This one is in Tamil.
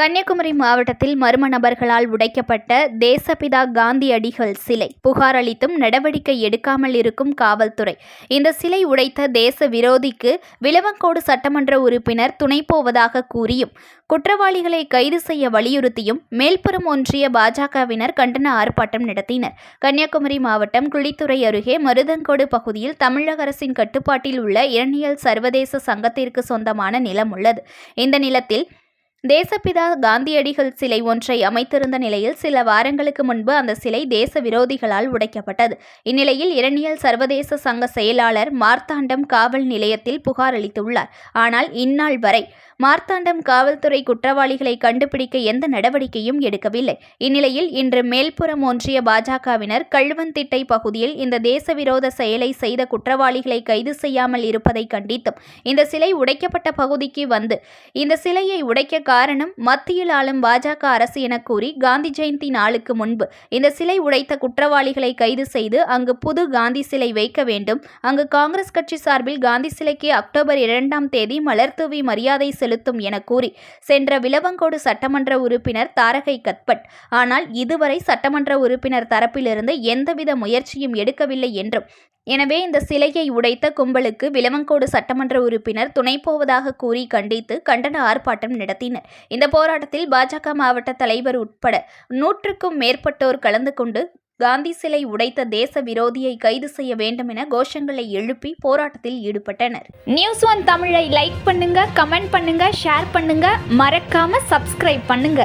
கன்னியாகுமரி மாவட்டத்தில் மர்ம நபர்களால் உடைக்கப்பட்ட தேசப்பிதா காந்தியடிகள் சிலை புகார் அளித்தும் நடவடிக்கை எடுக்காமல் இருக்கும் காவல்துறை. இந்த சிலை உடைத்த தேச விரோதிக்கு விளவங்கோடு சட்டமன்ற உறுப்பினர் துணை போவதாக கூறியும் குற்றவாளிகளை கைது செய்ய வலியுறுத்தியும் மேல்புறம் ஒன்றிய பாஜகவினர் கண்டன ஆர்ப்பாட்டம் நடத்தினர். கன்னியாகுமரி மாவட்டம் குழித்துறை அருகே மருதங்கோடு பகுதியில் தமிழக அரசின் கட்டுப்பாட்டில் உள்ள இரணியல் சர்வதேச சங்கத்திற்கு சொந்தமான நிலம் உள்ளது. இந்த நிலத்தில் தேசப்பிதா காந்தியடிகள் சிலை ஒன்றை அமைத்திருந்த நிலையில் சில வாரங்களுக்கு முன்பு அந்த சிலை தேச விரோதிகளால் உடைக்கப்பட்டது. இந்நிலையில் இரணியல் சர்வதேச சங்க செயலாளர் மார்த்தாண்டம் காவல் நிலையத்தில் புகார் அளித்துள்ளார். ஆனால் இந்நாள் வரை மார்த்தாண்டம் காவல்துறை குற்றவாளிகளை கண்டுபிடிக்க எந்த நடவடிக்கையும் எடுக்கவில்லை. இந்நிலையில் இன்று மேல்புறம் ஒன்றிய பாஜகவினர் கழுவந்திட்டை பகுதியில் இந்த தேசவிரோத செயலை செய்த குற்றவாளிகளை கைது செய்யாமல் இருப்பதை கண்டித்தும் இந்த சிலை உடைக்கப்பட்ட பகுதிக்கு வந்து இந்த சிலையை உடைக்க காரணம் மத்தியில் ஆளும் பாஜக அரசு என கூறி காந்தி ஜெயந்தி நாளுக்கு முன்பு இந்த சிலை உடைத்த குற்றவாளிகளை கைது செய்து அங்கு புது காந்தி சிலை வைக்க வேண்டும். அங்கு காங்கிரஸ் கட்சி சார்பில் காந்தி சிலைக்கு அக்டோபர் 2ஆம் தேதி மலர்தூவி மரியாதை செலுத்தும் என கூறி சென்ற விளவங்கோடு சட்டமன்ற உறுப்பினர் தாரகை கத்பட். ஆனால் இதுவரை சட்டமன்ற உறுப்பினர் தரப்பிலிருந்து எந்தவித முயற்சியும் எடுக்கவில்லை என்றும் எனவே இந்த சிலையை உடைத்த கும்பலுக்கு விளவங்கோடு சட்டமன்ற உறுப்பினர் துணை போவதாக கூறி கண்டித்து கண்டன ஆர்ப்பாட்டம் நடத்தினர். இந்த போராட்டத்தில் பாஜக மாவட்ட தலைவர் உட்பட 100க்கும் மேற்பட்டோர் கலந்து கொண்டு காந்தி சிலை உடைத்த தேச விரோதியை கைது செய்ய வேண்டும் என கோஷங்களை எழுப்பி போராட்டத்தில் ஈடுபட்டனர். News1 தமிழை லைக் பண்ணுங்க, கமெண்ட் பண்ணுங்க, ஷேர் பண்ணுங்க, மறக்காம சப்ஸ்கிரைப் பண்ணுங்க.